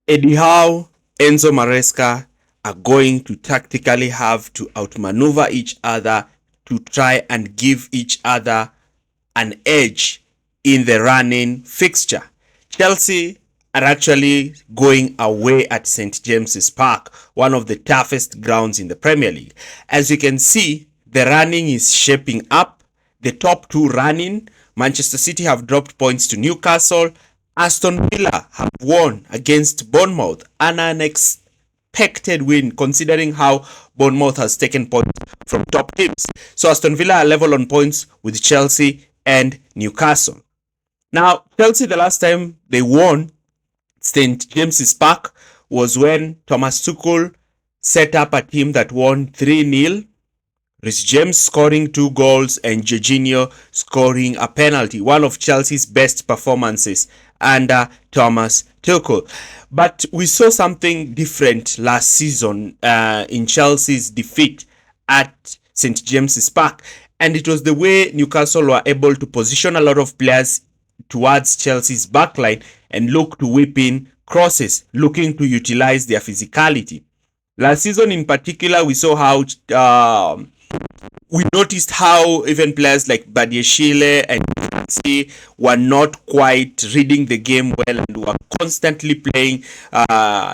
Eddie Howe, Enzo Maresca are going to tactically have to outmaneuver each other to try and give each other an edge in the running fixture. Chelsea are actually going away at St. James's Park, one of the toughest grounds in the Premier League. As you can see, the running is shaping up. The top two running, Manchester City have dropped points to Newcastle. Aston Villa have won against Bournemouth, an unexpected win considering how Bournemouth has taken points from top teams. So Aston Villa are level on points with Chelsea and Newcastle. Now, Chelsea, the last time they won St. James's Park was when Thomas Tuchel set up a team that won 3-0. Reece James scoring 2 goals and Jorginho scoring a penalty, one of Chelsea's best performances under Thomas Tuchel. But we saw something different last season in Chelsea's defeat at St. James's Park, and it was the way Newcastle were able to position a lot of players towards Chelsea's backline and look to whip in crosses, looking to utilize their physicality. Last season in particular, we saw how we noticed how even players like Badiashile and Nancy were not quite reading the game well and were constantly playing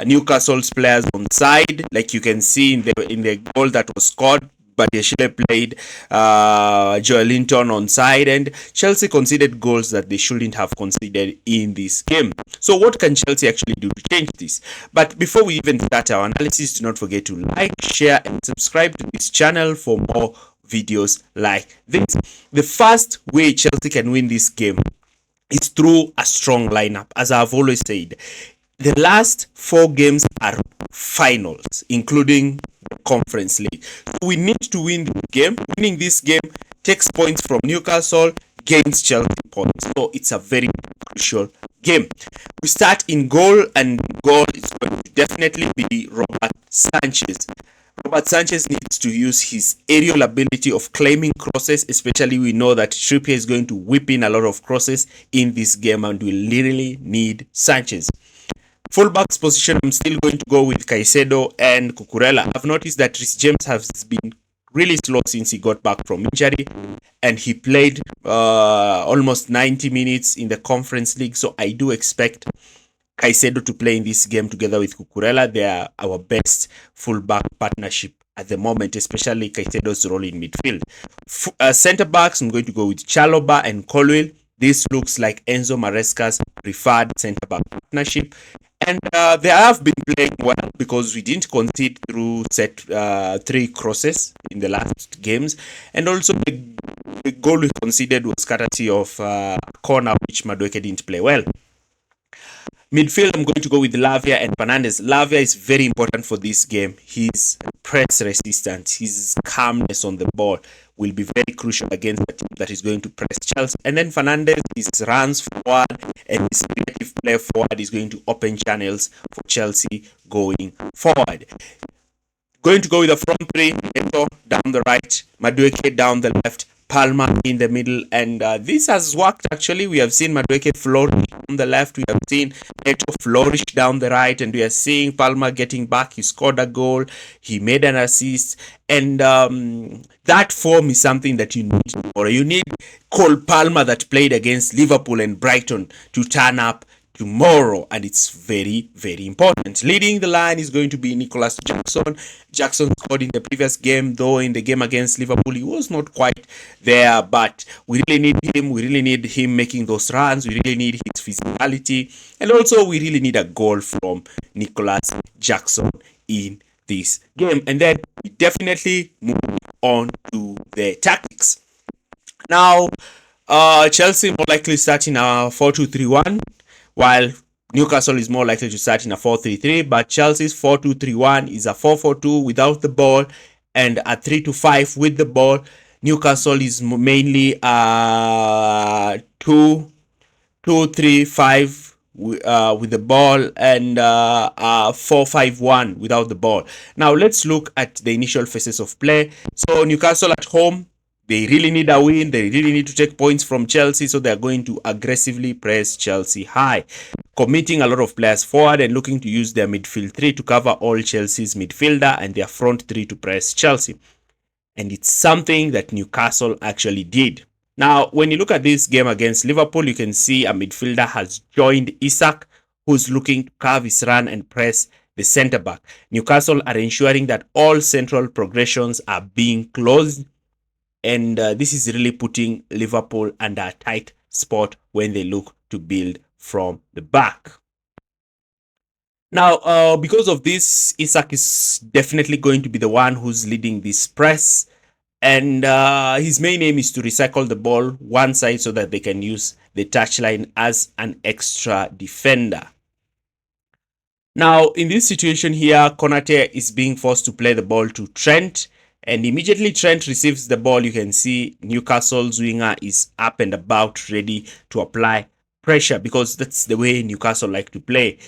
Newcastle's players on side, like you can see in the goal that was scored. Badiashile played Joelinton on side, and Chelsea conceded goals that they shouldn't have conceded in this game. So what can Chelsea actually do to change this? But before we even start our analysis, do not forget to like, share and subscribe to this channel for more videos like this. The first way Chelsea can win this game is through a strong lineup. As I've always said, the last 4 games are finals, including the Conference League. So we need to win this game. Winning this game takes points from Newcastle, gains Chelsea points. So it's a very crucial game. We start in goal, and goal is going to definitely be Robert Sanchez. Robert Sanchez needs to use his aerial ability of claiming crosses, especially we know that Trippier is going to whip in a lot of crosses in this game, and we literally need Sanchez. Fullbacks position, I'm still going to go with Caicedo and Cucurella. I've noticed that Reece James has been really slow since he got back from injury, and he played almost 90 minutes in the Conference League, so I do expect Caicedo to play in this game together with Cucurella. They are our best fullback partnership at the moment, especially Caicedo's role in midfield. Centre backs, I'm going to go with Chalobah and Colwill. This looks like Enzo Maresca's preferred centre back partnership. And they have been playing well because we didn't concede through 3 crosses in the last games. And also the goal we conceded was courtesy of corner, which Madueke didn't play well. Midfield, I'm going to go with Lavia and Fernandes. Lavia is very important for this game. His press resistance, his calmness on the ball will be very crucial against the team that is going to press Chelsea. And then Fernandes, his runs forward and his creative play forward is going to open channels for Chelsea going forward. Going to go with the front 3, Neto down the right, Madueke down the left, Palmer in the middle, and this has worked actually. We have seen Madueke flourish on the left, we have seen Neto flourish down the right, and we are seeing Palmer getting back. He scored a goal, he made an assist, and that form is something that you need tomorrow. You need Cole Palmer that played against Liverpool and Brighton to turn up tomorrow, and it's very, very important. Leading the line is going to be Nicholas Jackson. Jackson scored in the previous game, though in the game against Liverpool he was not quite there, but we really need him. We really need him making those runs. We really need his physicality, and also we really need a goal from Nicholas Jackson in this game. And then we definitely move on to the tactics. Now Chelsea more likely starting a 4-2-3-1, while Newcastle is more likely to start in a 4-3-3, but Chelsea's 4-2-3-1 is a 4-4-2 without the ball and a 3-5 with the ball. Newcastle is mainly 2-3-5 with the ball and 4-5-1 without the ball. Now let's look at the initial phases of play. So Newcastle at home, they really need a win. They really need to take points from Chelsea, so they're going to aggressively press Chelsea high. committing a lot of players forward and looking to use their midfield three to cover all Chelsea's midfielder and their front three to press Chelsea. And it's something that Newcastle actually did. Now, when you look at this game against Liverpool, you can see a midfielder has joined Isak, who's looking to carve his run and press the centre back. Newcastle are ensuring that all central progressions are being closed, and this is really putting Liverpool under a tight spot when they look to build from the back. Now, because of this, Isak is definitely going to be the one who's leading this press, and his main aim is to recycle the ball one side so that they can use the touchline as an extra defender. Now, in this situation here, Konate is being forced to play the ball to Trent, and immediately Trent receives the ball, you can see Newcastle's winger is up and about, ready to apply pressure, because that's the way Newcastle like to play.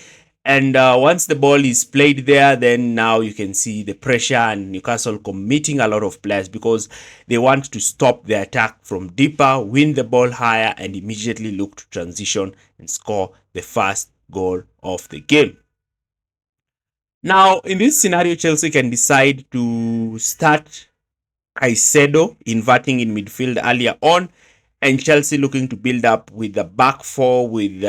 And once the ball is played there, then now you can see the pressure and Newcastle committing a lot of players because they want to stop the attack from deeper, win the ball higher, and immediately look to transition and score the first goal of the game. Now, in this scenario, Chelsea can decide to start Caicedo inverting in midfield earlier on, and Chelsea looking to build up with the back four with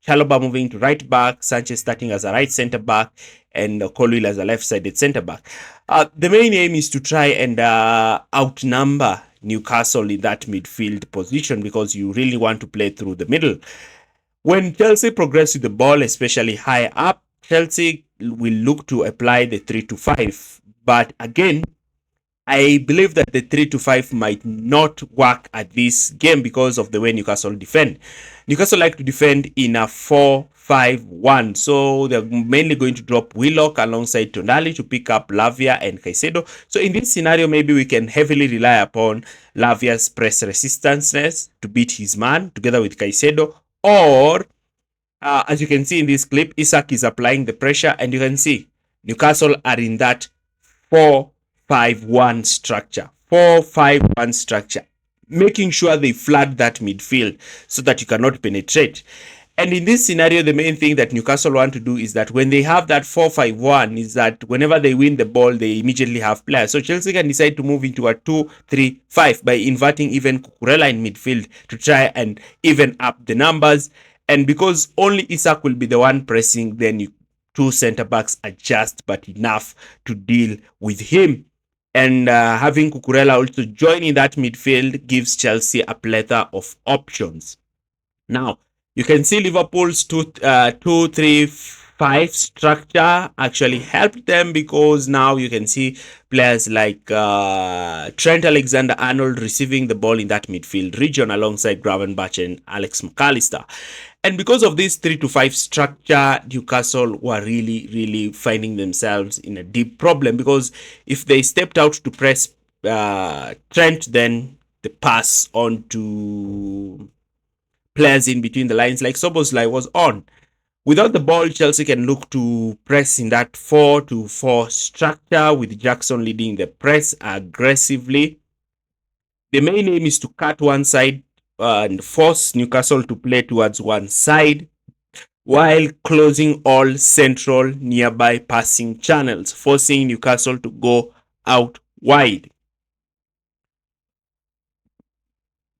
Chalobah moving to right back, Sanchez starting as a right centre back, and Colwill as a left-sided centre back. The main aim is to try and outnumber Newcastle in that midfield position because you really want to play through the middle. When Chelsea progress with the ball, especially high up, Chelsea will look to apply the 3-5. But again, I believe that the 3-5 might not work at this game because of the way Newcastle defend. Newcastle like to defend in a 4-5-1. So they're mainly going to drop Willock alongside Tonali to pick up Lavia and Caicedo. So in this scenario, maybe we can heavily rely upon Lavia's press resistanceness to beat his man together with Caicedo. Or, as you can see in this clip, Isak is applying the pressure, and you can see Newcastle are in that 4-5-1 structure. 4-5-1 structure, making sure they flood that midfield so that you cannot penetrate. And in this scenario, the main thing that Newcastle want to do is that when they have that 4-5-1, is that whenever they win the ball, they immediately have players. So Chelsea can decide to move into a 2-3-5 by inverting even Cucurella in midfield to try and even up the numbers. And because only Isak will be the one pressing, then two centre backs are just but enough to deal with him. And having Cucurella also joining that midfield gives Chelsea a plethora of options. Now, you can see Liverpool's 2-3-5 structure actually helped them because now you can see players like Trent Alexander-Arnold receiving the ball in that midfield region alongside Gravenberch and Alex McAllister. And because of this 3-5 structure, Newcastle were really finding themselves in a deep problem because if they stepped out to press Trent, then the pass on to players in between the lines like Szoboszlai was on. Without the ball, Chelsea can look to press in that 4-4 structure with Jackson leading the press aggressively. The main aim is to cut one side and force Newcastle to play towards one side while closing all central nearby passing channels, forcing Newcastle to go out wide.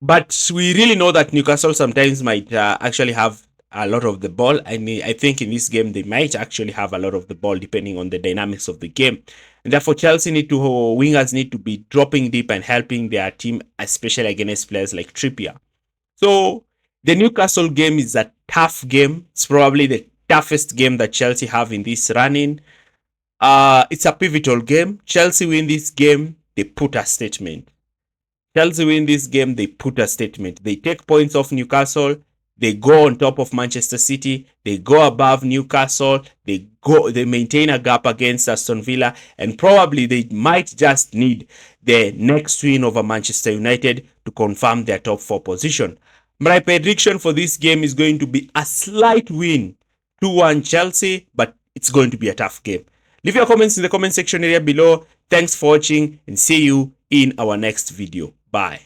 But we really know that Newcastle sometimes might actually have a lot of the ball. I think in this game they might actually have a lot of the ball depending on the dynamics of the game. And therefore wingers need to be dropping deep and helping their team, especially against players like Trippier. So the Newcastle game is a tough game. It's probably the toughest game that Chelsea have in this run-in. It's a pivotal game. Chelsea win this game, they put a statement. Chelsea win this game, they put a statement. They take points off Newcastle. They go on top of Manchester City. They go above Newcastle. They maintain a gap against Aston Villa. And probably they might just need the next win over Manchester United to confirm their top 4 position. My prediction for this game is going to be a slight win, 2-1 Chelsea, but it's going to be a tough game. Leave your comments in the comment section area below. Thanks for watching and see you in our next video. Bye.